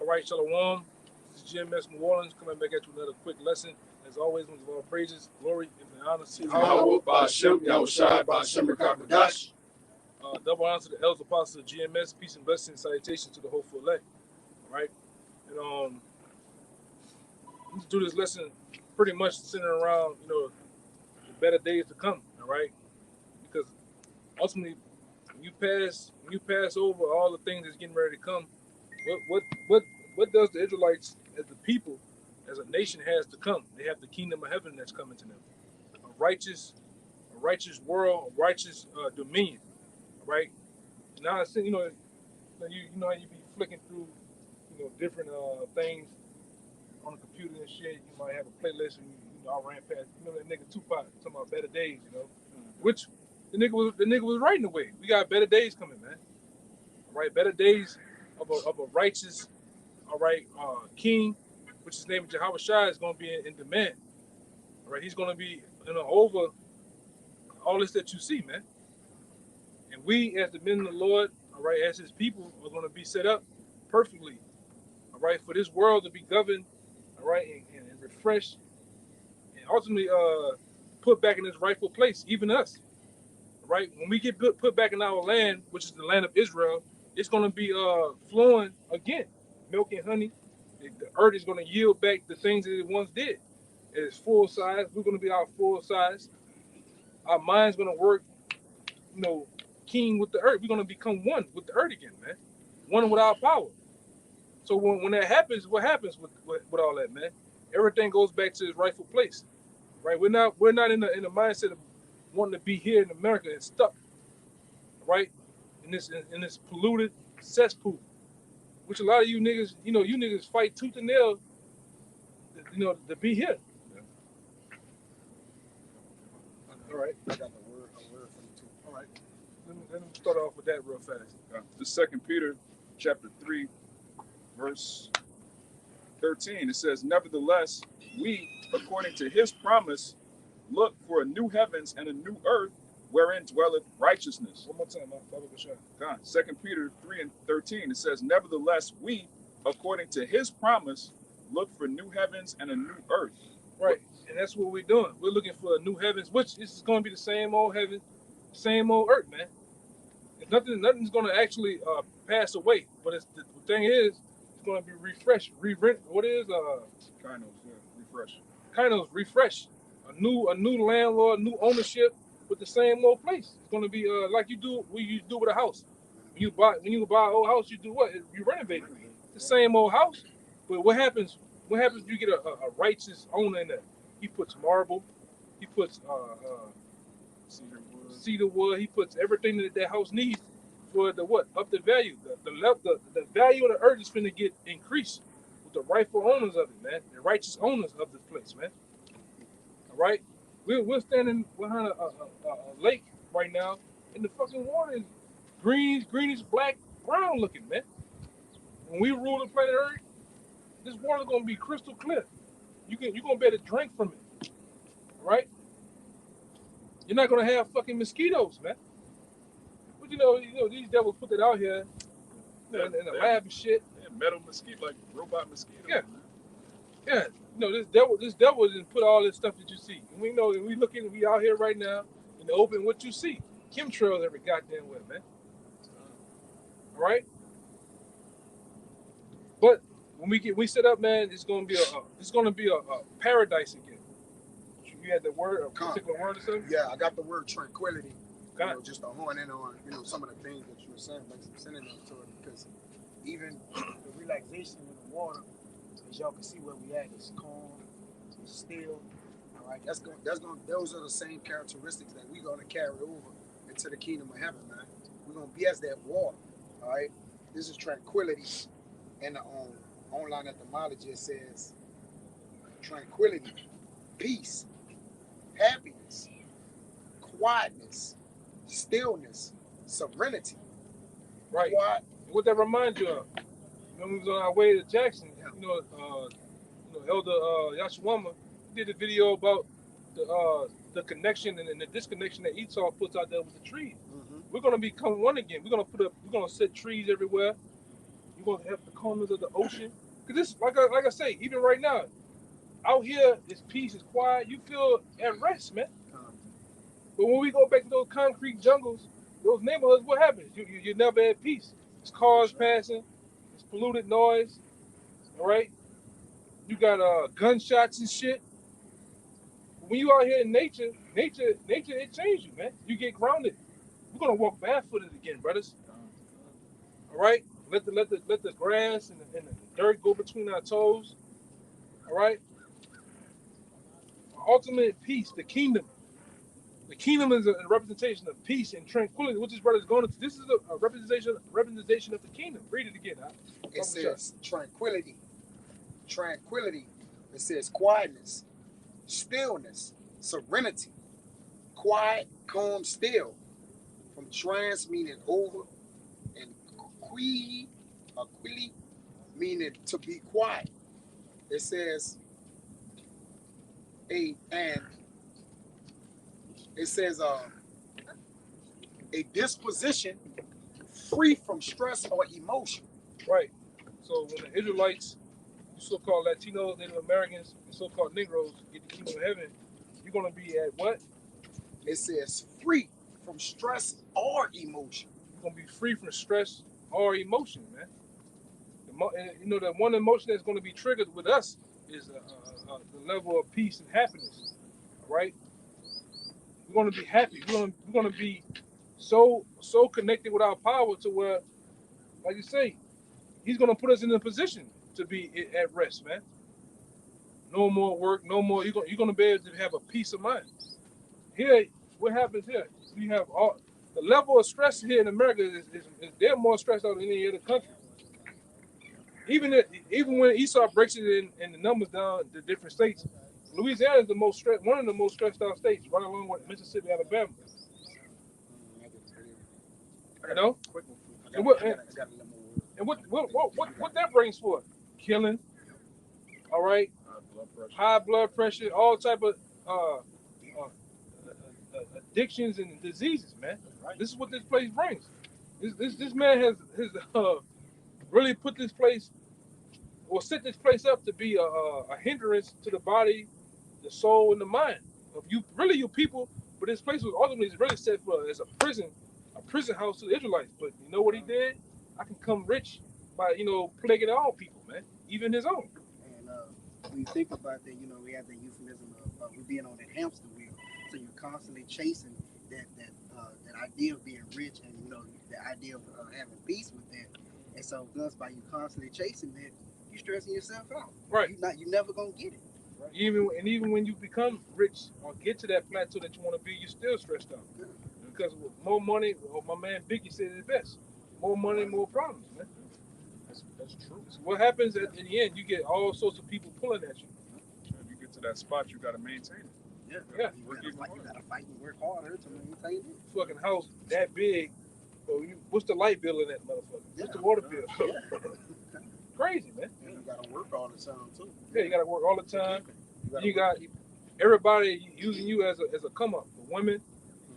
All right, Shalom. This is GMS New Orleans coming back at you with another quick lesson. As always, we give all praises, glory, and honor to Yahweh, Ba'ashem, Yahushai, Ba'ashem, Rakabadash. double honor to the elders apostles of GMS. Peace and blessings, salutations to the hopeful elect. All right, and let's do this lesson pretty much centered around the better days to come. All right, because ultimately, when you pass over all the things that's getting ready to come, what does the Israelites as the people, as a nation, has to come? They have the kingdom of heaven that's coming to them, a righteous world, a righteous dominion. All right. Now, you know how you be flicking through, different things on the computer and shit. You might have a playlist, and I ran past, that nigga Tupac talking about better days, which the nigga was right in the way. We got better days coming, man. All right, better days of a righteous, all right, king, which his name is Jehovah Shai, is going to be in demand. All right, he's going to be over all this that you see, man. And we, as the men of the Lord, all right, as his people, are going to be set up perfectly, all right, for this world to be governed, all right, and refreshed, and ultimately put back in its rightful place, even us, all right. When we get put back in our land, which is the land of Israel, it's going to be flowing again, milk and honey. The earth is going to yield back the things that it once did. At its full size, we're going to be our full size. Our mind's going to work, king with the earth. We're going to become one with the earth again, man. One with our power. So when that happens, what happens with all that, man? Everything goes back to its rightful place, right? We're not in the mindset of wanting to be here in America and stuck, right? In this polluted cesspool, which a lot of you niggas, you niggas fight tooth and nail, to be here. All right, I got a word from you too. All right, let me start off with that real fast. The 2 Peter chapter 3, verse 13, it says, "Nevertheless, we, according to his promise, look for a new heavens and a new earth, wherein dwelleth righteousness." One more time, Father Bashar. God, 2 Peter 3 and 13, it says, "Nevertheless, we, according to his promise, look for new heavens and a new earth." Right, and that's what we're doing. We're looking for a new heavens, which is going to be the same old heaven, same old earth, man. Nothing's going to actually pass away. But the thing is, it's going to be refreshed, what is refresh. A new landlord, new ownership with the same old place. It's going to be like you do with a house. When you buy an old house, you do what? You renovate it. It's the same old house. But what happens? What happens if you get a righteous owner in there? He puts marble, he puts cedar wood, he puts everything that house needs for the what? Up the value. The value of the earth is finna get increased with the rightful owners of it, man. The righteous owners of this place, man. All right? We're standing behind a lake right now, and the fucking water is greenish, black, brown looking, man. When we rule the planet Earth, this water is gonna be crystal clear. You're gonna be able to drink from it, right? You're not gonna have fucking mosquitoes, man. But these devils put that out here in the lab and shit. Yeah, metal mosquito, like robot mosquito. Yeah. This devil didn't put all this stuff that you see. And we out here right now in the open. What you see, chemtrails every goddamn way, man. All right. But when we set up, man, it's gonna be a paradise again. You had the word, a particular word or something? Yeah, I got the word tranquility. Just to hone in on some of the things that you were saying, like some synonyms to it, because even the relaxation in the water, as y'all can see where we at, it's calm, it's still. All right, those are the same characteristics that we're gonna carry over into the kingdom of heaven, man. We're gonna be as that water. All right, this is tranquility. And the online etymology, it says tranquility, peace, happiness, quietness, stillness, serenity. Right. What that reminds you of? When we was on our way to Jackson, Elder Yashawama did a video about the connection and the disconnection that Esau puts out there with the trees. Mm-hmm. We're gonna become one again. We're gonna set trees everywhere. supposed to have the calmness of the ocean. Cause this, like I say, even right now, out here, it's peace, it's quiet. You feel at rest, man. But when we go back to those concrete jungles, those neighborhoods, what happens? You never at peace. It's cars passing, it's polluted noise. All right, you got gunshots and shit. When you out here in nature, it changes you, man. You get grounded. We're gonna walk barefooted again, brothers. All right, let the grass and the dirt go between our toes. All right, ultimate peace, the kingdom. The kingdom is a representation of peace and tranquility. What this brother is going into, this is a representation of the kingdom. Read it again. It says tranquility. Tranquility. It says quietness, stillness, serenity, quiet, calm, still. From trans meaning over, and quili meaning to be quiet. It says a disposition free from stress or emotion. Right. So when the Israelites, the so-called Latinos, Native Americans, and so-called Negroes get the kingdom of heaven, you're gonna be at what? It says free from stress or emotion. You're gonna be free from stress or emotion, man. The one emotion that's gonna be triggered with us is the level of peace and happiness. Right? We're gonna be happy. We're gonna be so connected with our power to where, like you say, he's gonna put us in a position to be at rest, man. No more work, no more. You're gonna be able to have a peace of mind. Here, what happens here? We have all the level of stress here in America is they're more stressed out than any other country. Even when Esau breaks it in the numbers down the different states, Louisiana is one of the most stressed out states, right along with Mississippi, Alabama. You know, and what that brings forth? Killing, all right, high blood pressure, all type of addictions and diseases, man. This is what this place brings. This man has really put this place, or set this place up to be a hindrance to the body, the soul, and the mind of you people. But this place was ultimately really set for as a prison house to the Israelites. But you know what he did? I can come rich by plaguing all people, man, even his own. And when you think about that, we have the euphemism of we being on that hamster wheel. So you're constantly chasing that idea of being rich, and the idea of having peace with that. And so thus by you constantly chasing that, you're stressing yourself out. Right. You're never gonna get it. Right. Even when you become rich or get to that plateau that you want to be, you're still stressed out. Yeah. Because with more money, my man Biggie said it best. More money, more problems, man. That's true. So what happens in the end? You get all sorts of people pulling at you. If you get to that spot, you got to maintain it. Yeah. You gotta fight and work harder to maintain it. Fucking house that big. So what's the light bill in that motherfucker? What's the water bill? Yeah. Crazy, man. And you gotta work all the time too. Yeah, you gotta work all the time. You got everybody using you as a come up. The women,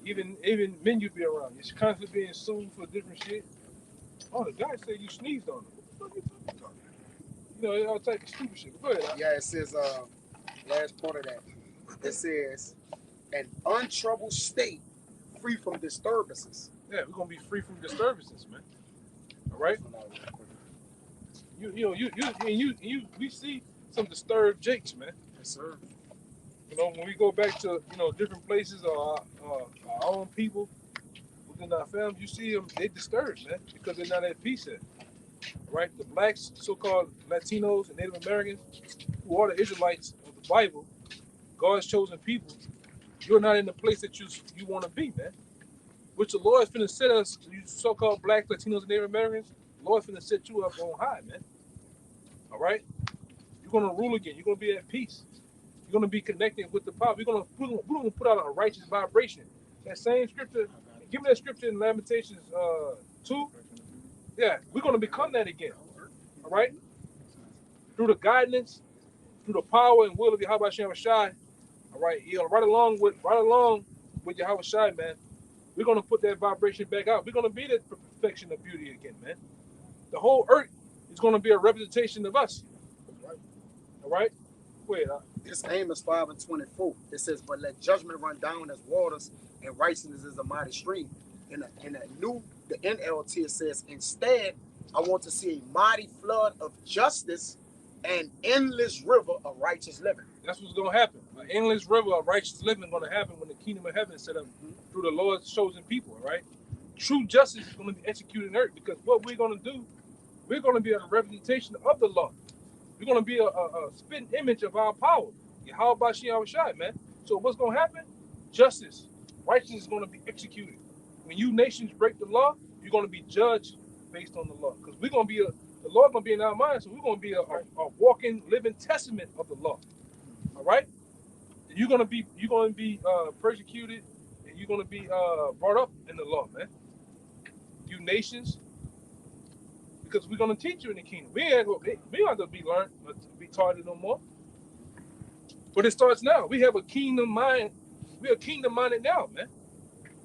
even men you be around. You're constantly being sued for different shit. Oh, the guy said you sneezed on him. What the fuck you talking about? All type of stupid shit. Go ahead. Yeah, it says last part of that. It says an untroubled state, free from disturbances. Yeah, we're gonna be free from disturbances, man. All right. We see some disturbed jakes, man. Yes, sir. When we go back to different places or our own people within our families, you see them, they disturbed, man, because they're not at peace yet. Right? The blacks, so-called Latinos and Native Americans, who are the Israelites of the Bible, God's chosen people, you're not in the place that you want to be, man. Which the Lord is finna set us, you so-called blacks, Latinos, and Native Americans, the Lord is finna set you up on high, man. All right? You're gonna rule again. You're gonna be at peace. You're gonna be connected with the power. We're gonna put out a righteous vibration. That same scripture, give me that scripture in Lamentations 2. Yeah, we're gonna become that again. All right? Through the guidance, through the power and will of Yahweh Shem Shai. All right, right along with Yahweh Shai, man. We're gonna put that vibration back out. We're gonna be the perfection of beauty again, man. The whole earth It's going to be a representation of us. All right? Wait. It's Amos 5:24. It says, "But let judgment run down as waters, and righteousness is a mighty stream." In the NLT, it says, "Instead, I want to see a mighty flood of justice and endless river of righteous living." That's what's going to happen. An endless river of righteous living is going to happen when the kingdom of heaven is set up through the Lord's chosen people, all right? True justice is going to be executed on earth, because what we're going to do, we're going to be a representation of the law. We're going to be a spitting image of our power. How about Shai, man? So what's going to happen? Justice, righteousness is going to be executed. When you nations break the law, you're going to be judged based on the law, because we're going to be the law going to be in our minds, so we're going to be a walking, living testament of the law. All right? You're going to be persecuted, and you're going to be brought up in the law, man. You nations, because we're going to teach you in the kingdom. We ain't going to have to be learned, to be taught it no more. But it starts now. We have a kingdom mind. We are kingdom minded now, man.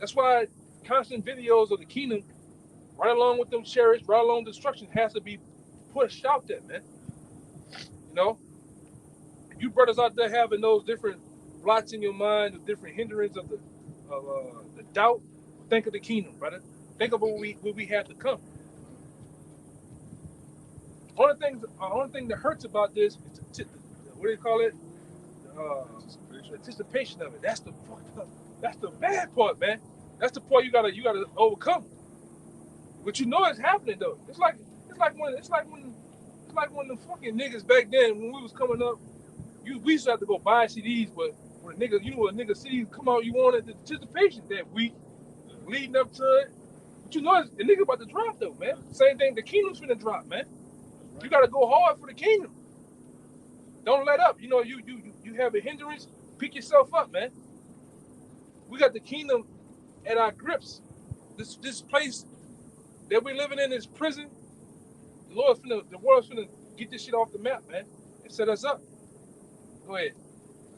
That's why constant videos of the kingdom, right along with them chariots, right along destruction, has to be pushed out there, man. You know, you brothers out there having those different blots in your mind, the different hindrance of the doubt. Think of the kingdom, brother. Think of what we have to come. Only thing that hurts about this is what do you call it? Anticipation of it. That's the bad part, man. That's the part you gotta overcome. But you know it's happening though. It's like when the fucking niggas back then when we was coming up, we used to have to go buy CDs, but when a nigga CDs come out, you wanted the anticipation that week leading up to it. But you know the nigga about to drop though, man. Same thing, the kingdom's finna drop, man. You gotta go hard for the kingdom. Don't let up. You know, you have a hindrance, pick yourself up, man. We got the kingdom at our grips. This place that we're living in, this prison, the world's finna get this shit off the map, man, and set us up. Go ahead.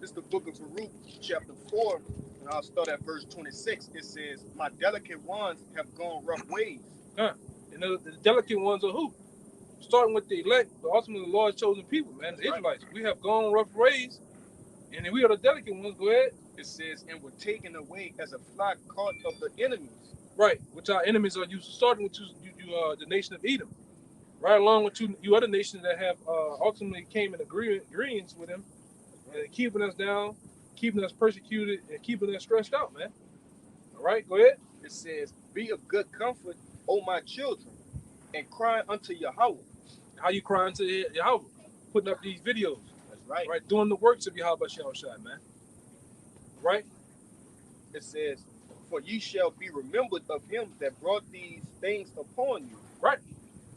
This is the book of Baruch, chapter 4, and I'll start at verse 26. It says, "My delicate ones have gone rough ways." And the delicate ones are who? Starting with the elect, but ultimately the Lord's chosen people, man, the Israelites. We have gone rough ways, and then we are the delicate ones. Go ahead. It says, "And were taken away as a flock caught of the enemies." Right, which our enemies are used, starting with the nation of Edom, right along with you other nations that have ultimately came in agreements with him, and keeping us down, keeping us persecuted, and keeping us stressed out, man. All right, go ahead. It says, "Be of good comfort, O my children, and cry unto Yahweh." How you crying to Yahweh? Putting up these videos. That's right. Right, doing the works of Yahweh Shai, man. Right? It says, "For ye shall be remembered of him that brought these things upon you." Right.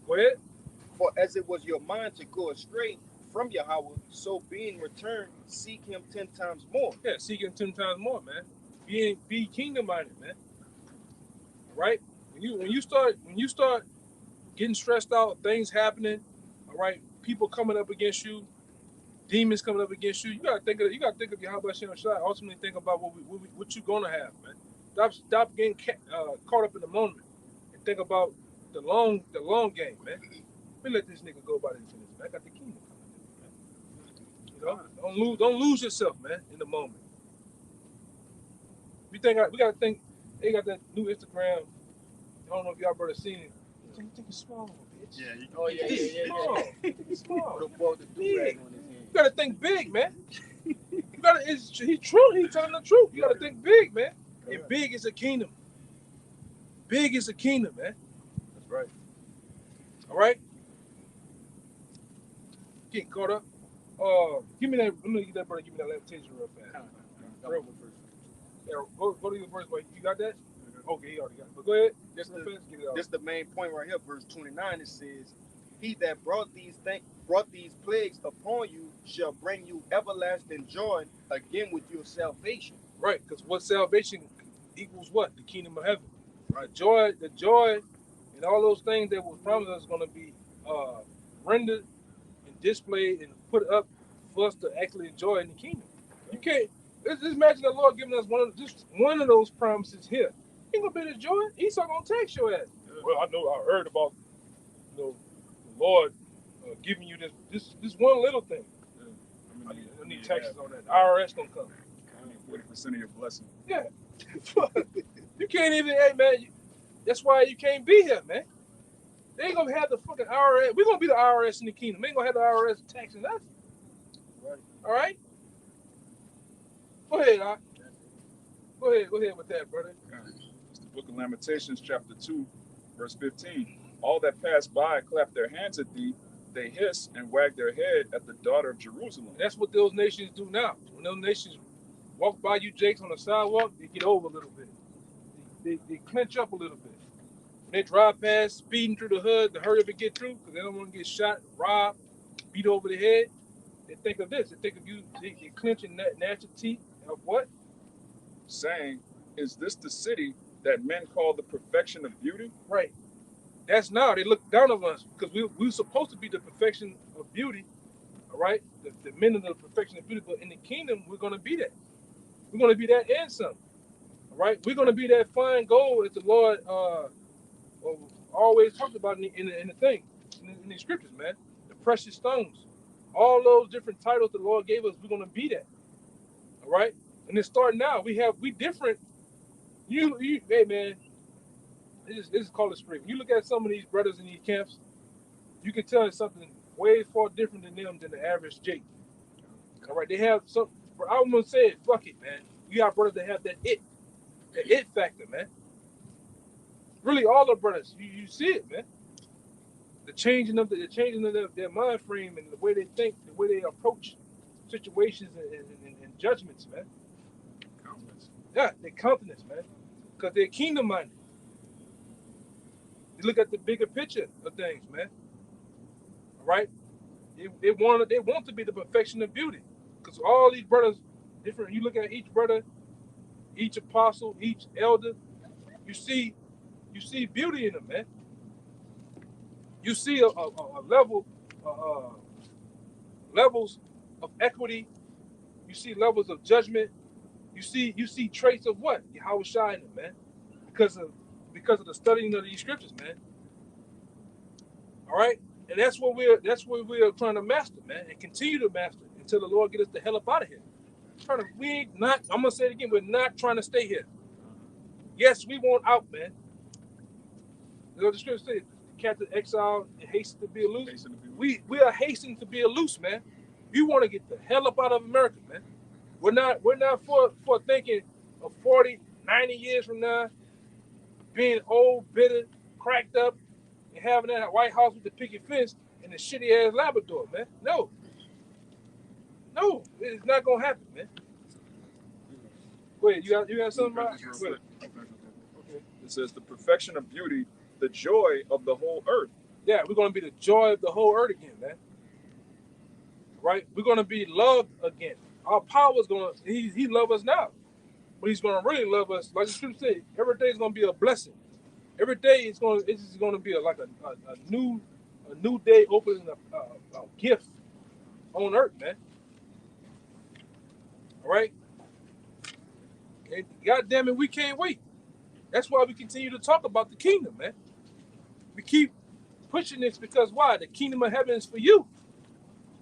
Go ahead. "For as it was your mind to go astray from Yahweh, so being returned, seek him 10 times more." Yeah, seek him 10 times more, man. Be kingdom minded, man. Right? When you start getting stressed out, things happening, all right, people coming up against you, demons coming up against you, you gotta think of Yahweh Shai. Ultimately think about what you're gonna have, man. Stop getting caught up in the moment and think about the long game, man. Let me let this nigga go about this. I got the kingdom coming, man. You know, don't lose yourself, man, in the moment. We gotta think. They got that new Instagram. I don't know if y'all brother seen it. You think it's small, bitch. Yeah. It's small. Big. You gotta think big, man. He's true. He's telling the truth. You gotta think big, man. And big is a kingdom. Big is a kingdom, man. That's right. All right. Getting caught up. Give me that. Let me get that brother. Give me that levitation real fast. Yeah, go to your verse, boy. You got that? Okay, he already got it. But go ahead. This is the main point right here. Verse 29. It says, "He that brought these plagues upon you shall bring you everlasting joy again with your salvation." Right, because what salvation equals what? The kingdom of heaven. Right. The joy and all those things that was promised us is going to be rendered and displayed and put up for us to actually enjoy in the kingdom. You can't. Just imagine the Lord giving us one of those promises here. Ain't gonna be the joy. Esau gonna tax your ass. Well, I heard about the Lord giving you this one little thing. Yeah. I need taxes on that. The IRS gonna come. 40% of your blessing. Yeah. You can't even, hey man, that's why you can't be here, man. They ain't gonna have the fucking IRS. We're gonna be the IRS in the kingdom. They ain't gonna have the IRS taxing us. Right. All right? Go ahead, Doc. Go ahead with that, brother. It's the book of Lamentations, chapter 2, verse 15. All that pass by clap their hands at thee, they hiss and wag their head at the daughter of Jerusalem. That's what those nations do now. When those nations walk by you, Jakes, on the sidewalk, they get over a little bit. They clench up a little bit. When they drive past, speeding through the hood to hurry up and get through, because they don't want to get shot, robbed, beat over the head. They think of this. They think of you. They clench and gnash your teeth. Of what? Saying, is this the city that men call the perfection of beauty? Right. That's now. They look down on us because we're supposed to be the perfection of beauty. All right? The men of the perfection of beauty. But in the kingdom, we're going to be that. We're going to be that and some. All right? We're going to be that fine gold that the Lord always talked about in the thing, in the scriptures, man. The precious stones. All those different titles the Lord gave us, we're going to be that. All right? And it's starting now. We different. Hey, man. This is called a spring. You look at some of these brothers in these camps, you can tell it's something way far different than them than the average Jake. All right, they have some. I'm gonna say it. Fuck it, man. We got brothers that have that it factor, man. Really, all the brothers, you see it, man. The changing of their mind frame and the way they think, the way they approach situations and judgments, man. Countenance. Yeah, their countenance, man, because they're kingdom minded. You look at the bigger picture of things, man. All right? They want to be the perfection of beauty. Because all these brothers, different, you look at each brother, each apostle, each elder, you see beauty in them, man. You see a level, levels of equity. You see levels of judgment. You see traits of what? Yahweh Shai in them, man. Because of the studying of these scriptures, man. All right, and that's what we're trying to master, man, and continue to master until the Lord get us the hell up out of here. I'm gonna say it again. We're not trying to stay here. Yes, we want out, man. You know what the scripture says? Captain exile and hasten to be a loose. We are hastening to be a loose, man. We want to get the hell up out of America, man. We're not for thinking of 40, 90 years from now, being old, bitter, cracked up, and having that White House with the picket fence and the shitty ass Labrador, man. No, it's not gonna happen, man. Go ahead. You got something, Rob? Okay. It says the perfection of beauty, the joy of the whole earth. Yeah, we're gonna be the joy of the whole earth again, man. Right? We're gonna be loved again. Our power's gonna. He love us now, but he's gonna really love us. Like the scripture said, every day is gonna be a blessing. Every day it's just gonna be like a new day opening a gift on earth, man. All right. And God damn it, we can't wait. That's why we continue to talk about the kingdom, man. We keep pushing this because why? The kingdom of heaven is for you.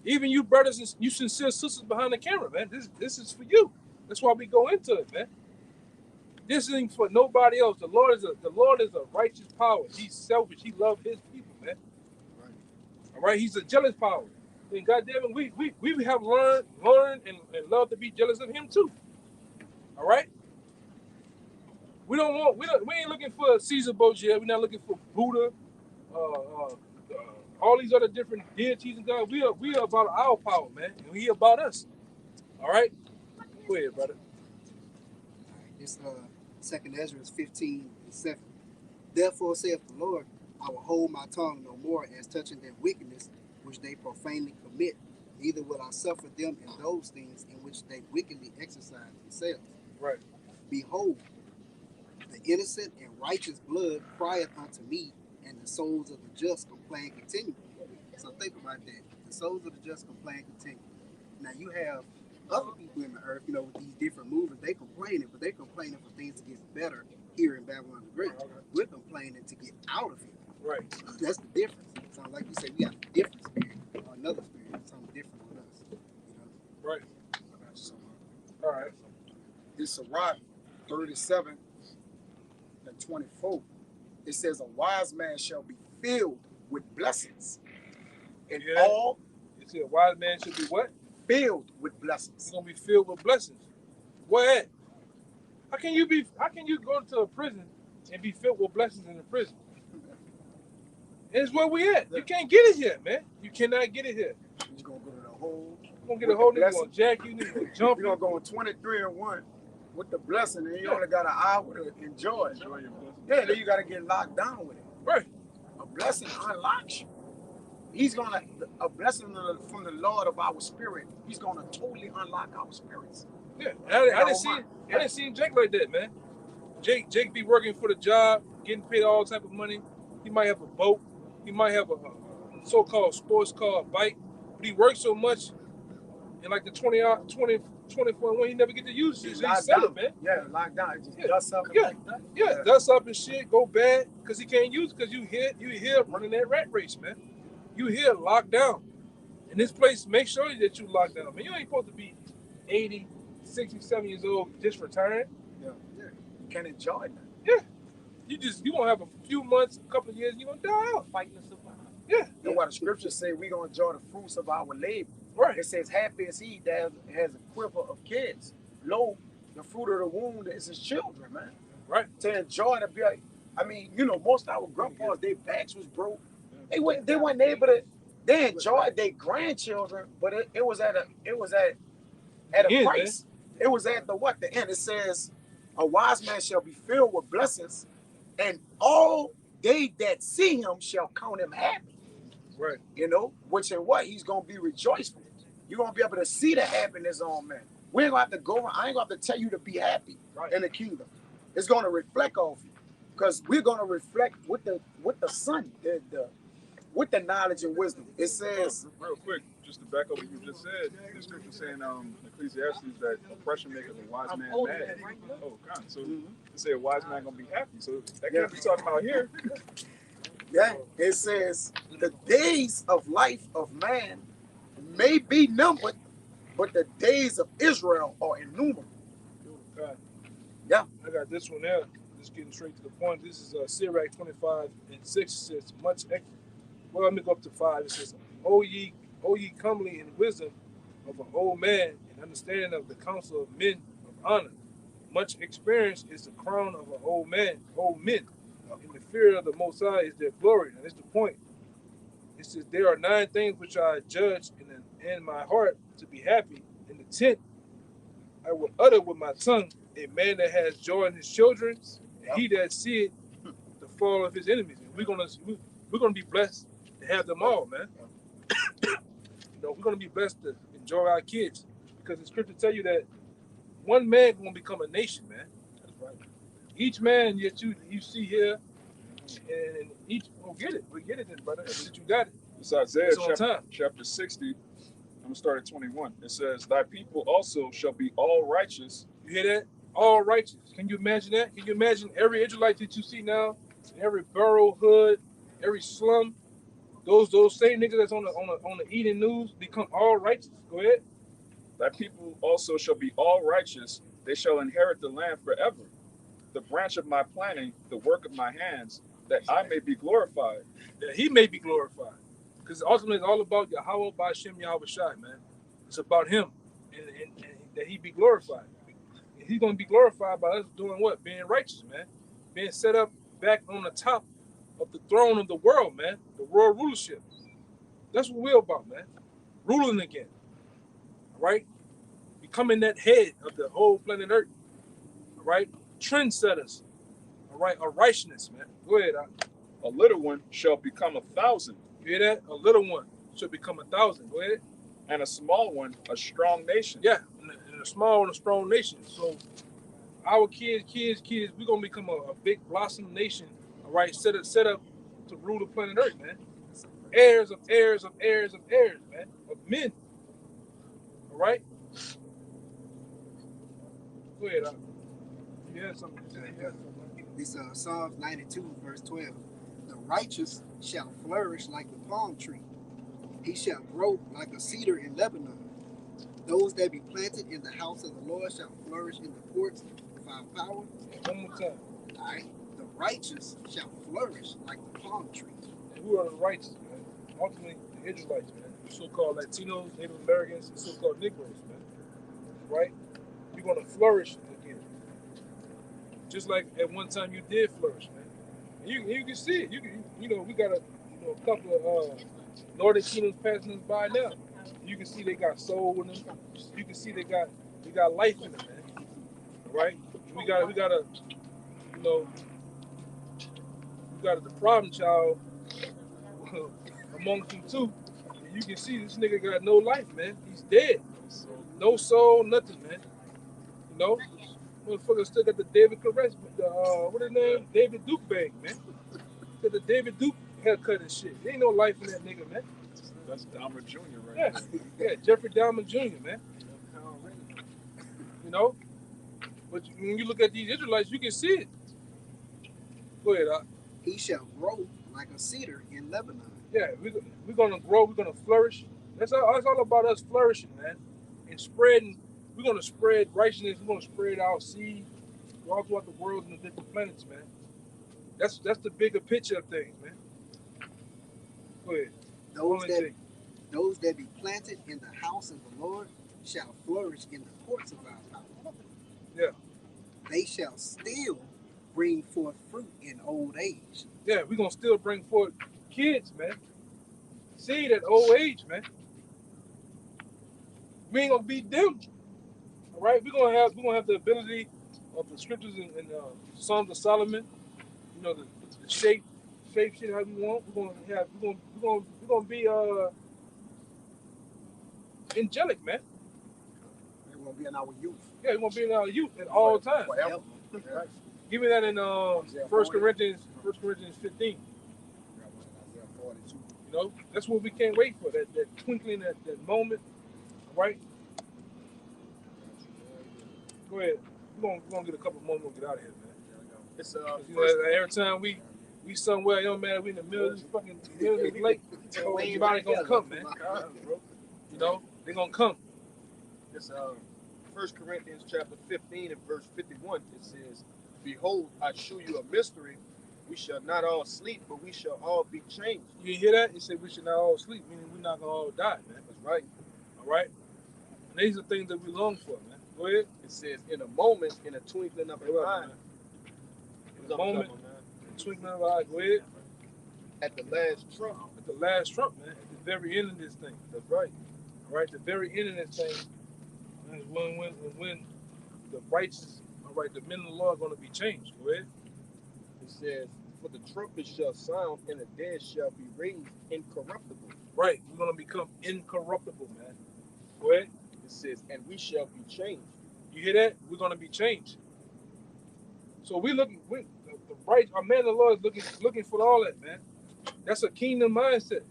Even you brothers and you sincere sisters behind the camera, man. This is for you. That's why we go into it, man. This ain't for nobody else. The Lord is a righteous power. He's selfish. He loves his people, man. Right. All right. He's a jealous power. And goddamn it, we have learned and love to be jealous of him too. All right. We ain't looking for Caesar Borgia. We're not looking for Buddha. All these other different deities and God. We are about our power, man, and He about us. All right. Go ahead, brother. It's 2nd Ezra 15:7. Therefore saith the Lord, I will hold my tongue no more as touching their wickedness which they profanely commit, neither will I suffer them in those things in which they wickedly exercise themselves. Right. Behold, the innocent and righteous blood crieth unto me, and the souls of the just complain continually. So think about that. The souls of the just complain continually. Now you have other people in the earth, with these different movements, they complaining, but they're complaining for things to get better here in Babylon the Great. We're complaining to get out of here. Right. That's the difference. Sounds like you said we got a different spirit or another spirit, something different with us. You know? Right. I got you some. All right. It's Sirach 37 and 24. It says, a wise man shall be filled with blessings. And You hear that? all You see, a wise man should be what? filled with He's blessings. gonna be filled with blessings. Where at? How can you go to a prison and be filled with blessings in the prison? It's where we at. You can't get it here, man. You cannot get it here. You're going to go to the whole. You're gonna get a whole nigga gonna jack you, nigga gonna jump You're you. going to go 23 and 1 with the blessing, and you Yeah. only got an hour to enjoy it. Enjoy your blessing. Yeah, then you got to get locked down with it. Right. A blessing unlocks you. He's going to, a blessing from the Lord of our spirit, he's going to totally unlock our spirits. Yeah. I didn't see Jake like that, man. Jake be working for the job, getting paid all type of money. He might have a boat. He might have a so-called sports car, a bike. But he works so much in like the 24 when he never get to use it. So he sell it, man. Yeah, locked down. It just Yeah. dust up. Yeah. Like that. Yeah, dust up and shit, go bad, because he can't use it, because you here running that rat race, man. You here locked down. In this place, make sure that you locked down, man. You ain't supposed to be 80, 60, 70 years old just retiring. Yeah. You can't enjoy it. You gonna have a few months, a couple of years, you gonna die out. Fighting to survive. Yeah. And what the scriptures say, we're going to enjoy the fruits of our labor. Right. It says, happy is he that has a quiver of kids. Lo, the fruit of the womb is his children, man. Right. To enjoy the be like, I mean, you know, most of our grandpas, their backs was broke. They weren't able to. They enjoyed their grandchildren, but it was at a Yeah, price. It was at the end. It says, a wise man shall be filled with blessings, and all they that see him shall count him happy. Right. You know, which in what he's gonna be rejoiceful. You're gonna be able to see the happiness on man. We ain't gonna have to go. I ain't gonna have to tell you to be happy in the kingdom. It's gonna reflect off you, because we're gonna reflect with the sun, with the knowledge and wisdom. It says, real quick, just to back up what you just said, the scripture saying Ecclesiastes that oppression maketh a wise man mad. Oh, God. So to say a wise man gonna be happy. So that can't be talking about here. yeah, it says the days of life of man may be numbered, but the days of Israel are innumerable. God. Yeah. I got this one there. Just getting straight to the point. This is Sirach 25 and 6. It says, well, let me go up to 5. It says, O ye comely in wisdom of an old man, and understanding of the counsel of men of honor. Much experience is the crown of an old men. In the fear of the Most High is their glory. And that's the point. It says, there are 9 things which I judge in my heart to be happy. In the 10th, I will utter with my tongue, a man that has joy in his children, and he that seeth the fall of his enemies. And we're gonna be blessed to have them all, man. We're gonna be blessed to enjoy our kids, because the scripture tell you that one man gonna become a nation, man. That's right. Each man that you see here, and each we get it, then, brother. That you got it. It's Isaiah It's on time. chapter 60. I'm gonna start at 21. It says, thy people also shall be all righteous. You hear that? All righteous. Can you imagine that? Can you imagine every Israelite that you see now, in every borough, hood, every slum, those same niggas that's on the Eden News become all righteous? Go ahead. Thy people also shall be all righteous. They shall inherit the land forever. The branch of my planting, the work of my hands, that I may be glorified. That he may be glorified. Because ultimately it's all about Yahweh Ba'Shem Yahweh Shai, man. It's about him and that he be glorified. He's going to be glorified by us doing what? Being righteous, man. Being set up back on the top of the throne of the world, man. The world rulership. That's what we're about, man. Ruling again. All right? Becoming that head of the whole planet Earth. All right? Trendsetters. All right? A righteousness, man. Go ahead, A little one shall become 1,000. You hear that? A little one should become 1,000. Go ahead. And a small one, a strong nation. Yeah, and a small and a strong nation. So our kids, we're gonna become a big blossom nation, all right, set up to rule the planet Earth, man. Heirs of heirs of heirs of heirs, man, of men. All right? Go ahead, you had something to say. This Psalms 92, verse 12. The righteous shall flourish like the palm tree. He shall grow like a cedar in Lebanon. Those that be planted in the house of the Lord shall flourish in the courts of our power. One more time. All right. The righteous shall flourish like the palm tree. And who are the righteous, man? Ultimately, the Israelites, man. The so-called Latinos, Native Americans, the so-called Negroes, man. Right? You're going to flourish again. Just like at one time you did flourish, man. And you can see it. We got a couple of Northern Kingdoms passing us by now. You can see they got soul in them. You can see they got life in them, man. Right? We got the problem child amongst them too. And you can see this nigga got no life, man. He's dead. No soul, nothing, man. You know? Motherfucker still got the David Caress, what his name? David Duke bang, man. Got the David Duke haircut and shit. There ain't no life in that nigga, man. That's Dahmer Jr. right Yeah, there. yeah, Jeffrey Dahmer Jr., man. You know? But when you look at these Israelites, you can see it. Go ahead, He shall grow like a cedar in Lebanon. Yeah, we're gonna grow, we're gonna flourish. That's all about us flourishing, man. And spreading, we're gonna spread righteousness, we're gonna spread our seed all throughout the world and the different planets, man. That's the bigger picture of things, man. Go ahead. Those that be planted in the house of the Lord shall flourish in the courts of our power. Yeah. They shall still bring forth fruit in old age. Yeah, we're gonna still bring forth kids, man. Seed at old age, man. We ain't gonna beat them. All right, we're gonna have the ability of the scriptures in Psalms of Solomon. You know, the shape shit how we want. We're gonna be angelic, man. We're gonna be in our youth. Yeah, we're gonna be in our youth at all times. Forever. Yep. Give me that in 1 Corinthians 15. You know, that's what we can't wait for. That twinkling, that moment. All right. Go ahead. We're gonna get a couple more. We'll get out of here, man. It's Every time we somewhere, yo, man, we in the middle of this fucking lake. Everybody gonna come, man. You know, they gonna come. It's 1 Corinthians chapter 15 and verse 51. It says, "Behold, I show you a mystery. We shall not all sleep, but we shall all be changed." You hear that? He said we should not all sleep, meaning we're not gonna all die, man. That's right. All right. And these are things that we long for, man. Go ahead. It says, "In a moment, in a twinkling of an eye." In a moment, twinkling of an eye. Go ahead. At the last trump. At the last trump, man. At the very end of this thing. That's right. All right. The very end of this thing is when the righteous, all right, the men of the law are going to be changed. Go ahead. It says, "For the trumpet shall sound, and the dead shall be raised incorruptible." Right. We're going to become incorruptible, man. Go ahead. It says, "And we shall be changed." You hear that? We're going to be changed. So the right, our man of the Lord is looking for all that, man. That's a kingdom mindset.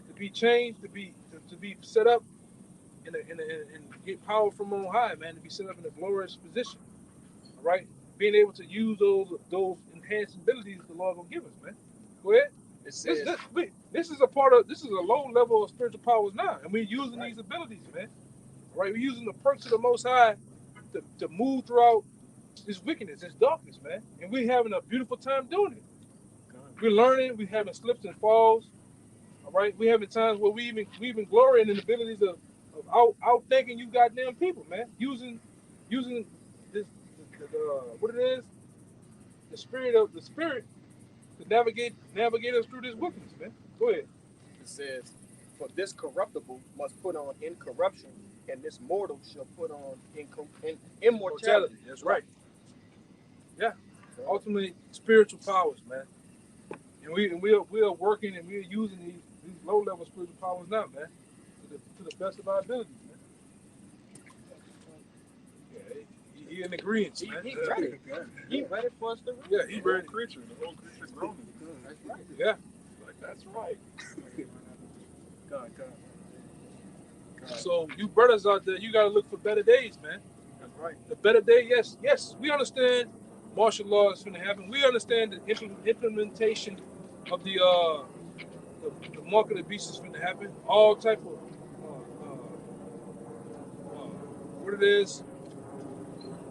To be changed, to be set up and get power from on high, man. To be set up in a glorious position. All right? Being able to use those enhanced abilities the Lord will give us, man. Go ahead. It says, This is a low level of spiritual powers now, and we're using these abilities, man. All right, we're using the perks of the Most High to move throughout this wickedness, this darkness, man, and we're having a beautiful time doing it. We're learning, we're having slips and falls. All right, we're having times where we even glorying in the abilities of outthinking you goddamn people, man. Using this what it is, the spirit to navigate us through this wickedness, man. Go ahead. It says, "For this corruptible must put on incorruption, and this mortal shall put on immortality." That's right. Yeah. Ultimately, spiritual powers, man. And we are working and we're using these low level spiritual powers now, man, to the best of our abilities, man. Yeah, he in agreement, man. He ready. He ready for us to read. Yeah, he ready. The whole creature's groaning. Yeah. Like, that's right. God. So you brothers out there, you gotta look for better days, man. That's right. The better day, yes, we understand martial law is going to happen. We understand the implementation of the mark of the beast is going to happen. All type of what it is,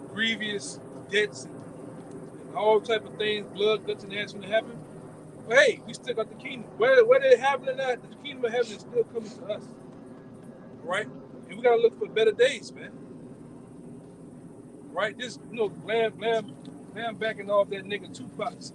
grievous debts and all type of things, blood, guts, and ass going to happen. But hey, we still got the kingdom. Whether it happening or not, the kingdom of heaven is still coming to us. Right? And we got to look for better days, man. Right? This, Lamb backing off that nigga Tupac's.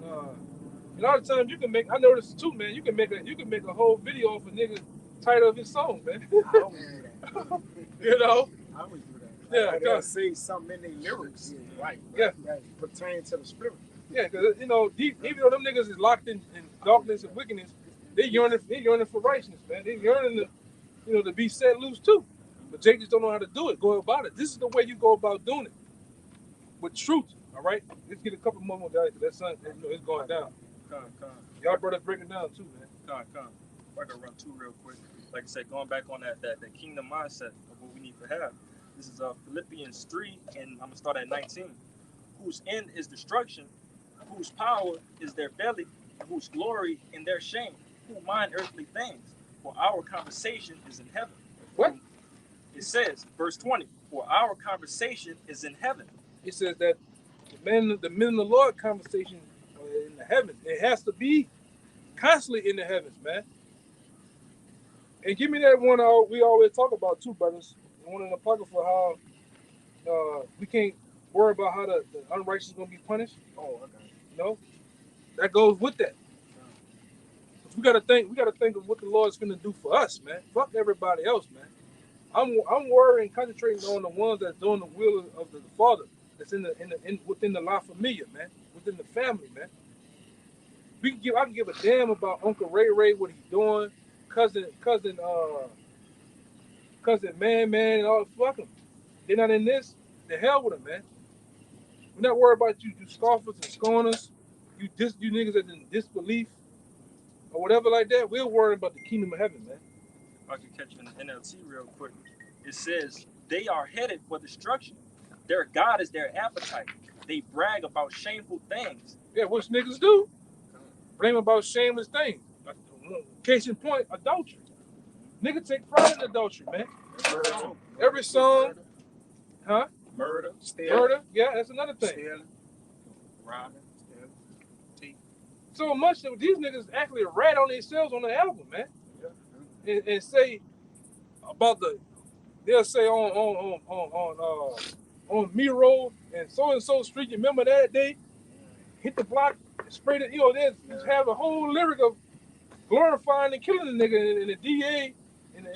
A lot of times you can make. I noticed too, man. You can make a whole video off a nigga title of his song, man. I always do that. You know? I always do that. Yeah, Like, they'll say something in their lyrics, right? Yeah. That pertain to the spirit. Yeah, because even though them niggas is locked in darkness and wickedness, they yearning for righteousness, man. They yearning to be set loose too. But Jake just don't know how to do it. Go about it. This is the way you go about doing it. With truth, all right? Let's get a couple more guys, because that sun, it's going down. Y'all brothers break it down too, man. I can run two real quick. Like I said, going back on that kingdom mindset of what we need to have. This is Philippians 3, and I'm gonna start at 19. Whose end is destruction, whose power is their belly, and whose glory in their shame, who mind earthly things, for our conversation is in heaven. What? It says, verse 20, for our conversation is in heaven. It says that the men of the Lord conversation in the heavens. It has to be constantly in the heavens, man. And give me that one we always talk about too, brothers. The one in the pocket for how we can't worry about how the unrighteous is gonna be punished. Oh, okay. That goes with that. We gotta think of what the Lord's gonna do for us, man. Fuck everybody else, man. I'm worrying, concentrating on the ones that's doing the will of the Father. That's within the La Familia, man. Within the family, man. I can give a damn about Uncle Ray, what he's doing, cousin man, and all. Fuck them. They're not in this. The hell with them, man. We're not worried about you scoffers and scorners, you niggas that's in disbelief or whatever like that. We're worried about the kingdom of heaven, man. I can catch you in the NLT real quick. It says they are headed for destruction. Their God is their appetite. They brag about shameful things. Yeah, which niggas do. Blame about shameless things. Case in point, adultery. Nigga take pride in adultery, man. Every song, huh? Murder. Murder, yeah, that's another thing. Stealing. Robbing. So much that these niggas actually rat on themselves on the album, man. And say about they'll say on Miro and so street, you remember that day? Hit the block, sprayed it, they just have a whole lyric of glorifying and killing the nigga, and the DA and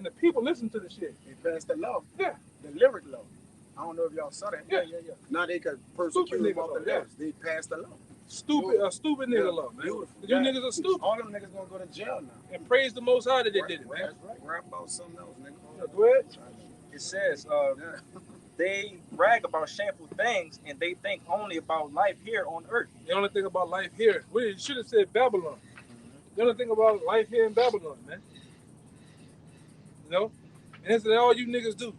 the people listen to the shit. They passed the law. Yeah. The lyric law. I don't know if y'all saw that. Yeah. Now they could persecute Stupid them nigga off law, the yeah. lyrics. They passed the law. Stupid nigga law, man. Beautiful. You niggas are stupid. All them niggas gonna go to jail now. And praise the Most High that they did it, man. That's right. Rap about something else, nigga. Yeah, go ahead. It says they brag about shameful things and they think only about life here on earth. The only thing about life here, we should have said Babylon. The only thing about life here in Babylon, man. And that's what all you niggas do.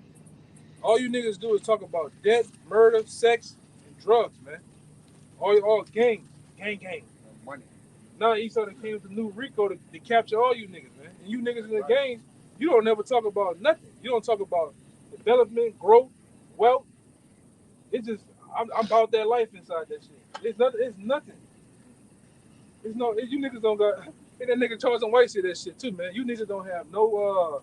All you niggas do is talk about death, murder, sex, and drugs, man. All gang. Money. Now Esau came with the new RICO to capture all you niggas, man. And you niggas in the gang, you don't never talk about nothing. You don't talk about development, growth, wealth. It's just I'm about that life inside that shit. It's nothing. It's no. You niggas don't got. And that nigga Charles and White said that shit too, man. You niggas don't have no.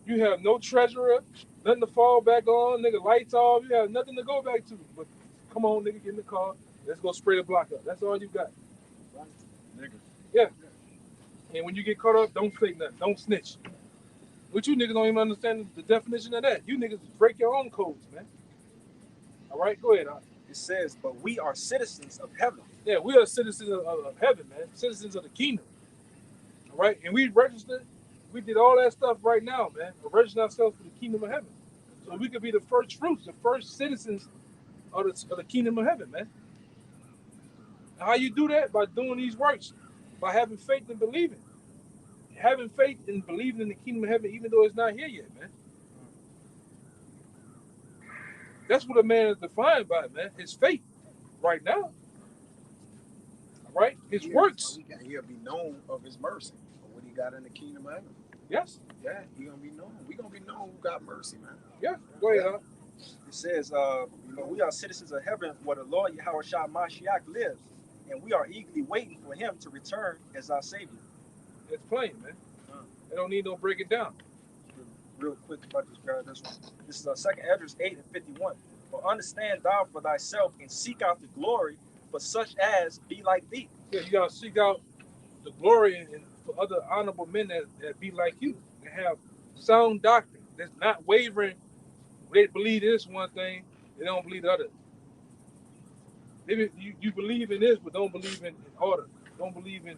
You have no treasurer, nothing to fall back on. Nigga, lights off. You have nothing to go back to. But come on, nigga, get in the car. Let's go spray the block up. That's all you got. Nigga. Yeah. And when you get caught up, don't fake nothing. Don't snitch. But you niggas don't even understand the definition of that. You niggas break your own codes, man. All right, go ahead. It says, but we are citizens of heaven. Yeah, we are citizens of heaven, man. Citizens of the kingdom. All right, and we registered. We did all that stuff right now, man. We're registering ourselves for the kingdom of heaven. So we could be the first fruits, the first citizens of the kingdom of heaven, man. How you do that? By doing these works. By having faith and believing. Having faith and believing in the kingdom of heaven, even though it's not here yet, man. That's what a man is defined by, man. His faith right now. All right, his works. He'll be known of his mercy, of what he got in the kingdom of heaven. Yes. Yeah, he gonna be known. We gonna be known who got mercy, man. Yeah. Go ahead, huh? It says, we are citizens of heaven where the Lord Yahweh Shah Mashiach lives, and we are eagerly waiting for him to return as our Savior. It's plain, man. They don't need no break it down. Real quick, if I just grab this one. This is 2nd Esdras 8:51. For understand thou for thyself and seek out the glory for such as be like thee. Yeah, you gotta seek out the glory and for other honorable men that be like you and have sound doctrine that's not wavering. They believe this one thing, they don't believe the other. Maybe you believe in this, but don't believe in order. Don't believe in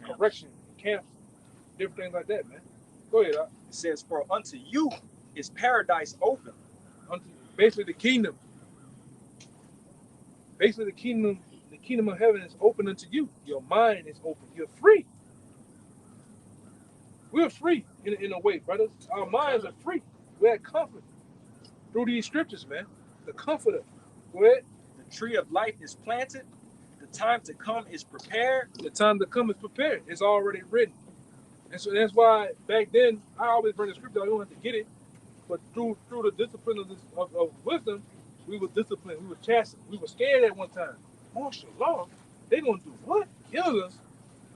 correction, in camps, different things like that, man. Go ahead. It says, for unto you is paradise open. Basically the kingdom. Basically the kingdom of heaven is open unto you. Your mind is open. You're free. We're free in a way, brothers. Our minds are free. We have comfort through these scriptures, man. The comforter. Go ahead. The tree of life is planted. The time to come is prepared. The time to come is prepared. It's already written. And so that's why back then, I always bring the scripture. I don't have to get it. But through the discipline of wisdom, we were disciplined. We were chastened. We were scared at one time. Martial law, they going to do what? Kill us.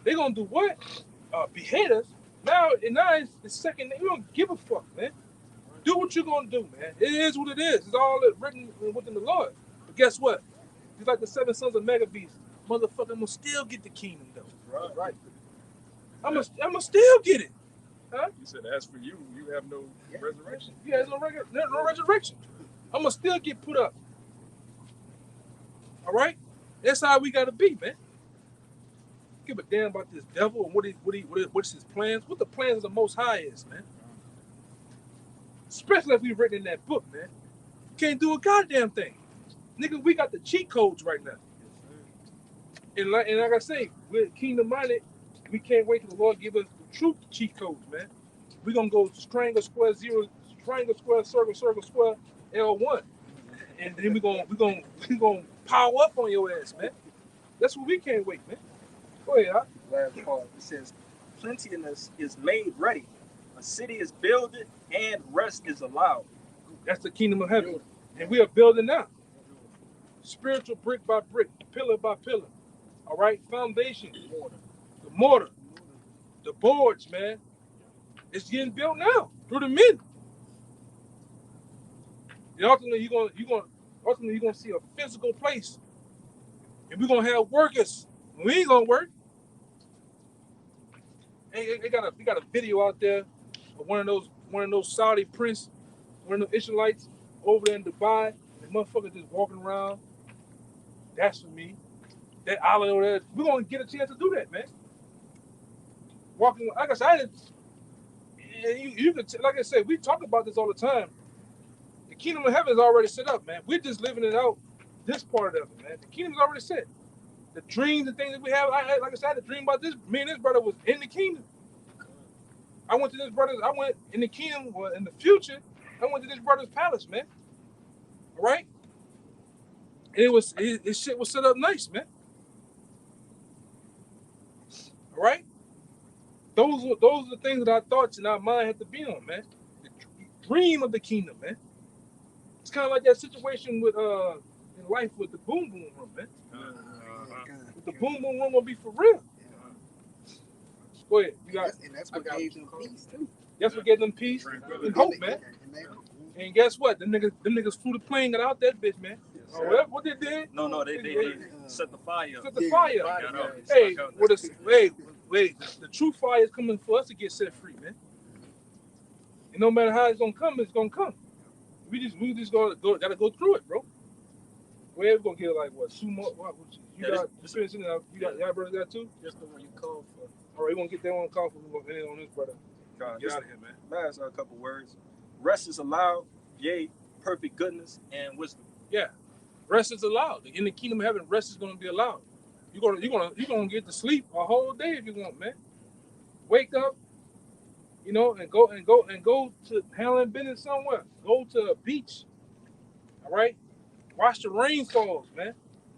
They going to do what? Behead us. Now it's second. We don't give a fuck, man. Do what you're going to do, man. It is what it is. It's all written within the Lord. But guess what? Just like the 7 sons of Megabeast, motherfucker, I'm going to still get the kingdom, though. Right. I'm gonna still get it. Huh? You said, as for you, you have no resurrection. Yeah, there's no resurrection. I'm gonna still get put up. All right? That's how we gotta be, man. Give a damn about this devil and what's his plans. What the plans of the Most High is, man. Especially if we've written in that book, man. Can't do a goddamn thing. Nigga, we got the cheat codes right now. And like I say, we're kingdom minded. We can't wait till the Lord give us the true cheat codes, man. We're gonna go triangle, square, zero, triangle, square, circle, circle, square, L1. And then we're gonna power up on your ass, man. That's what we can't wait, man. Go ahead, huh? Last part. It says, plenteousness is made ready. A city is builded and rest is allowed. That's the kingdom of heaven. And we are building now. Spiritual brick by brick, pillar by pillar. All right? Foundation. The mortar. The boards, man. It's getting built now through the men. And ultimately, you're gonna see a physical place. And we're gonna have workers. We ain't gonna work. Hey, we got a video out there of one of those Saudi prince, one of those Israelites over there in Dubai. The motherfucker just walking around. That's for me. That island over there. We're gonna get a chance to do that, man. Walking, like I said, you could, like I said, we talk about this all the time. The kingdom of heaven is already set up, man. We're just living it out. This part of it, man. The kingdom is already set. The dreams and things that we have, like I said, I had a dream about this. Me and this brother was in the kingdom. I went in the kingdom, well, in the future, I went to this brother's palace, man. All right? And his shit was set up nice, man. All right? Those are the things that our thoughts and our mind have to be on, man. The dream of the kingdom, man. It's kind of like that situation with in life with the boom boom room, man. The boom boom room will be for real. Go ahead. And that's what gave them peace too. That's what gave them peace and hope, man. And guess what? Them niggas flew the plane and out that bitch, man. Yes, what they did? No, they set the fire up. Set the fire up. Hey, the true fire is coming for us to get set free, man. And no matter how it's gonna come, it's gonna come. We just gotta go through it, bro. We're gonna get like what? Sumo? What you got? You got brothers got too? Just the one you called for. All right, we gonna get that one call for. We're gonna end on this, brother. God, get out of here, man. Last couple words. Rest is allowed, yea, perfect goodness and wisdom. Yeah, rest is allowed. In the kingdom of heaven, rest is gonna be allowed. You're gonna get to sleep a whole day if you want, man. Wake up, and go to handling business somewhere. Go to a beach. All right, watch the rainfalls, man.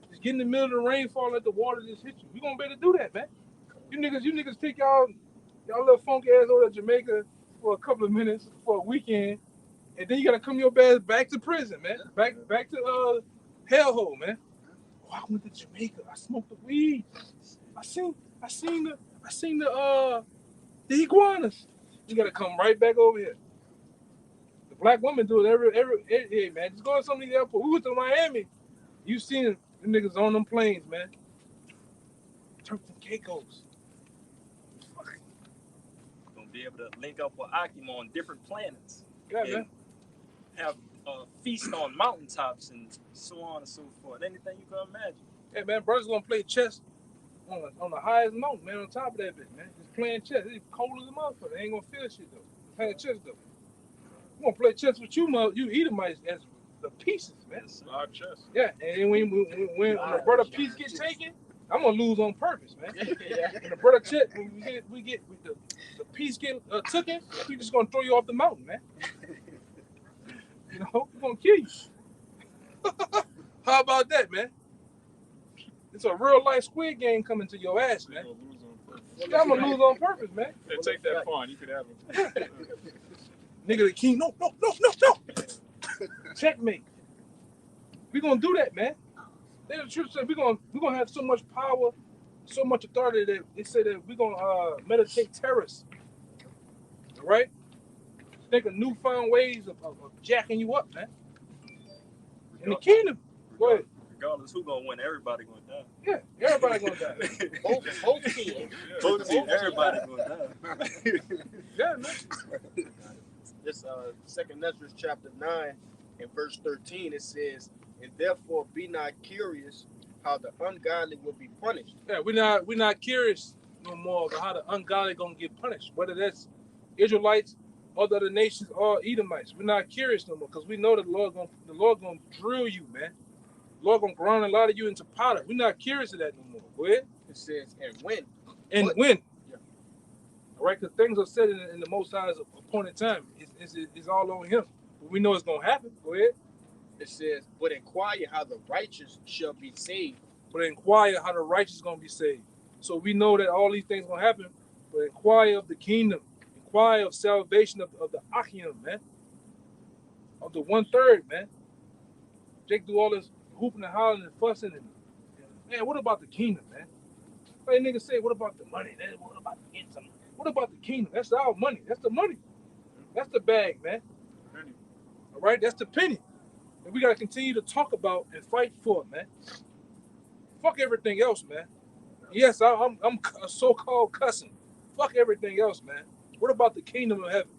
Just get in the middle of the rainfall and let the water just hit you. We gonna be able to do that, man. You niggas take y'all little funky ass over to Jamaica for a couple of minutes for a weekend, and then you gotta come your ass back to prison, man. Back to hellhole, man. Oh, I went to Jamaica. I smoked the weed. I seen the iguanas. You gotta come right back over here. The black women do it every hey, man. Just go to some of these airports. We went to Miami. You seen them niggas on them planes, man. Turks and Caicos. Gonna be able to link up with Akim on different planets. Yeah, and man. have a feast on mountaintops and so on and so forth. Anything you can imagine. Hey, man, brothers gonna play chess on the highest mountain, man, on top of that bitch, man. Just playing chess. It's cold as a motherfucker. They ain't gonna feel shit, though. Playing chess, though. We gonna play chess with you Edomites as the pieces, man. Live chess. Yeah, and then when the brother piece get taken, I'm gonna lose on purpose, man. When the brother we get the piece get taken, we just gonna throw you off the mountain, man. You know, we're gonna kill you. How about that, man? It's a real life Squid Game coming to your ass, man. Yeah, I'm gonna lose on purpose, man. Yeah, take that pawn. You could have him. Nigga, the king, no. Checkmate. We gonna do that, man. They the truth said we gonna have so much power, so much authority that they say that we gonna meditate terrorists. Right? Think of newfound ways of jacking you up, man. In the kingdom. Go ahead. Regardless who gonna win, everybody gonna die. Yeah, everybody gonna die. Both teams. Both teams, everybody gonna die. Yeah, man. This 2nd Ezra chapter 9 and verse 13, it says, "And therefore be not curious how the ungodly will be punished." Yeah, we're not curious no more about how the ungodly gonna get punished, whether that's Israelites, other nations, or Edomites. We're not curious no more because we know that the Lord gonna drill you, man. The Lord gonna grind a lot of you into powder. We're not curious of that no more. Go ahead. It says, "And when." And What? when. Yeah. All right, because things are said in the Most High's appointed time. It's all on Him. But we know it's gonna happen. Go ahead. It says, "But inquire how the righteous shall be saved." But inquire how the righteous gonna be saved. So we know that all these things gonna happen. But inquire of the kingdom. Inquire of salvation of the Akim, man. Of the 1/3, man. Jake do all this hooping and hollering and fussing and man, what about the kingdom, man? Hey, niggas say, what about the money? What about the get some? What about the kingdom? That's our money. That's the money. That's the bag, man. All right, that's the penny. And we gotta continue to talk about and fight for it, man. Fuck everything else, man. Yes, I'm a so-called cussing. Fuck everything else, man. What about the kingdom of heaven?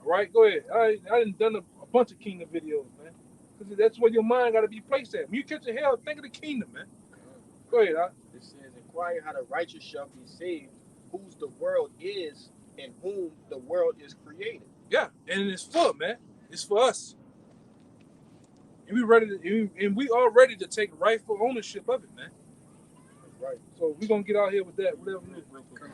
All right, go ahead. I done a bunch of kingdom videos, man. Because that's where your mind got to be placed at. When you catch a hell, think of the kingdom, man. Go ahead, It says, "Inquire how the righteous shall be saved, whose the world is, and whom the world is created." Yeah, and it's for, man. It's for us. And we are ready to take rightful ownership of it, man. Right. So we're gonna get out here with that, whatever. Real quick. Okay.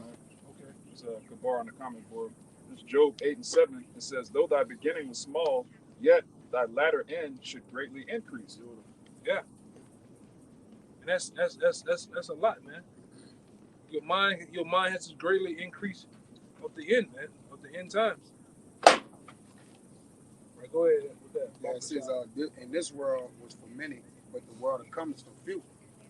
There's a Kabar on the comment board. It's Job 8:7. It says, "Though thy beginning was small, yet thy latter end should greatly increase." Yeah. And that's a lot, man. Your mind has to greatly increase of the end, man, of the end times. Right, go ahead with that. Yeah, it says, in this world was for many, but the world to come is for few.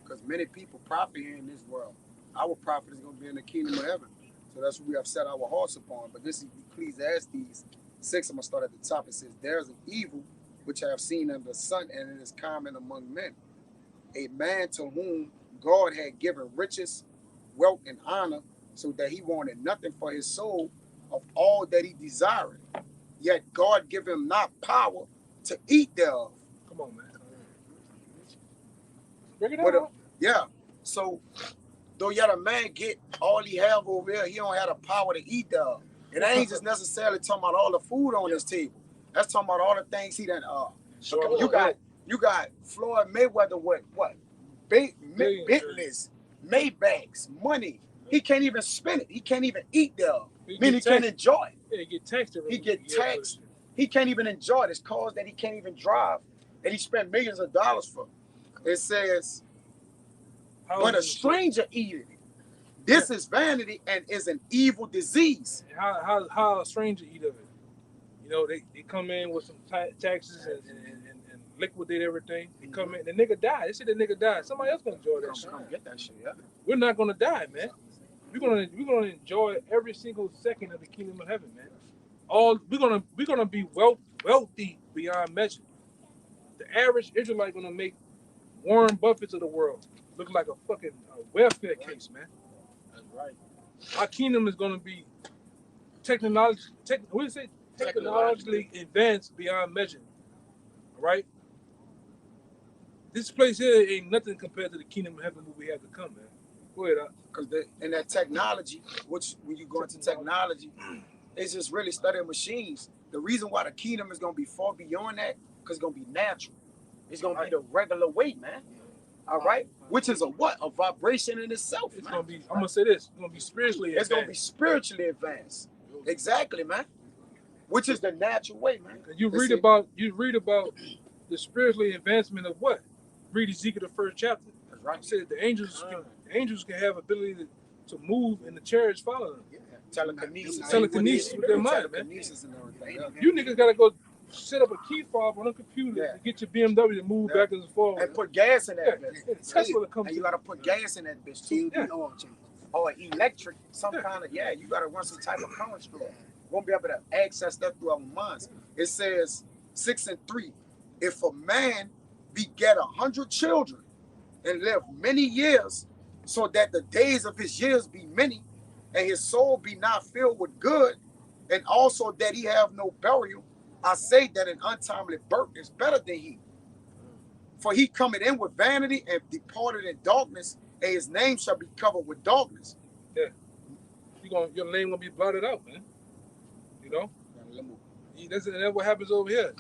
Because many people profit here in this world. Our profit is going to be in the kingdom of heaven. So that's what we have set our hearts upon. But this is Ecclesiastes 6. I'm going to start at the top. It says, "There is an evil which I have seen under the sun, and it is common among men. A man to whom God had given riches, wealth, and honor, so that he wanted nothing for his soul of all that he desired. Yet God give him not power to eat thereof." Come on, man. Break it But, down. yeah. So, though yet a man get all he have over here, he don't have the power to eat thereof. And that ain't just necessarily talking about all the food on his table. That's talking about all the things he done. You got Floyd Mayweather with what? Bentleys, Maybachs, money. He can't even spend it. He can't even eat thereof. I mean, he can't enjoy it. Yeah, he get taxed. He get taxed. He can't even enjoy it. It's cars that he can't even drive, that he spent millions of dollars for. It says, How but a is it- stranger eateth it. This is vanity and is an evil disease. how a stranger eat of it? You know, they come in with some taxes and liquidate everything. They come in, the nigga died. They said the nigga died. Somebody else gonna enjoy that shit. Come get that shit, yeah. We're not gonna die, man. We're gonna enjoy every single second of the kingdom of heaven, man. We're gonna be wealthy beyond measure. The average Israelite gonna make Warren Buffett of the world look like a fucking welfare case, man. That's right. Our kingdom is gonna be technologically advanced beyond measure. All right. This place here ain't nothing compared to the kingdom of heaven that we have to come, man. Go ahead, Because in that technology, which when you go into technology, it's just really studying machines. The reason why the kingdom is gonna be far beyond that, because it's gonna be natural. It's gonna be the regular way, man. All right, which is a what? A vibration in itself. It's Man. gonna be. I'm gonna say this. It's gonna be spiritually It's gonna be advanced. spiritually advanced. Exactly, man. Which is the natural way, man. You Let's read about the spiritually advancement of what? Read Ezekiel the 1st chapter. That's right. It said the angels can have ability to move and the chariots follow them. Yeah. Telekinesis. Telekinesis with their mind, man. Telekinesis and everything. You niggas gotta go set up a key fob on a computer Yeah. to get your BMW to move back and forth. And put gas in that Yeah. bitch. Tesla comes And you in. gotta put gas in that bitch too. Yeah. Or electric, some kind of, you gotta run some type of current through it. Won't be able to access that through our minds. It says 6:3. If a man beget 100 children and live many years, so that the days of his years be many, and his soul be not filled with good, and also that he have no burial, I say that an untimely birth is better than he. For he cometh in with vanity and departed in darkness, and his name shall be covered with darkness. Your name gonna be blotted out, man. You know? That's what happens over here.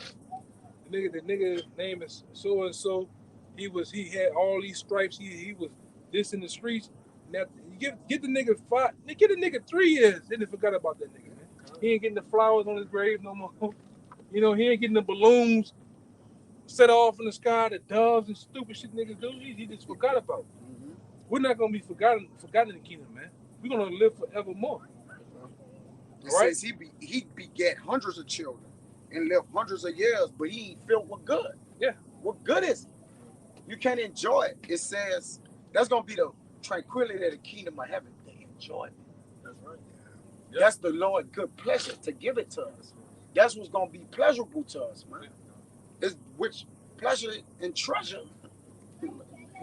The nigga name is so and so. He had all these stripes. He was this in the streets. Now you get the nigga 5. Get the nigga 3 years. Then they forgot about that nigga, man. He ain't getting the flowers on his grave no more. You know, he ain't getting the balloons set off in the sky, the doves and stupid shit niggas do. He just forgot about. We're not gonna be forgotten in the kingdom, man. We're gonna live forevermore. It says he beget hundreds of children and lived hundreds of years, but he ain't filled with good. Yeah. What good is it? You can't enjoy it. It says that's gonna be the tranquility of the kingdom of heaven. They enjoy it. That's right. Yeah. That's the Lord good pleasure to give it to us. That's what's gonna be pleasurable to us, man. It's which pleasure and treasure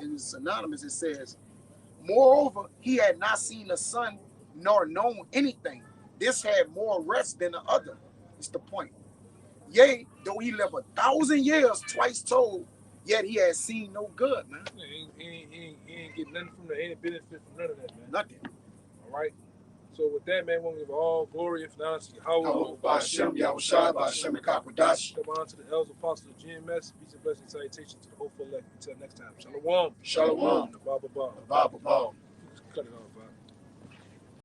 is synonymous. It says, moreover, he had not seen the sun nor known anything. This had more rest than the other. It's the point. Yea, though he lived 1,000 years, twice told, yet he had seen no good, man. He ain't getting nothing from that. Ain't benefit from none of that, man. Nothing. All right. So with that, man, we're gonna give all glory and honor to Yahweh. Ba'ashem Yahushua, Ba'ashem Kakwadash. Come on to the elders, apostles of GMS. Peace and blessings, salutations to the hopeful elect. Until next time. Shalom. Shalom. Baba. Baba. Cut it off, man.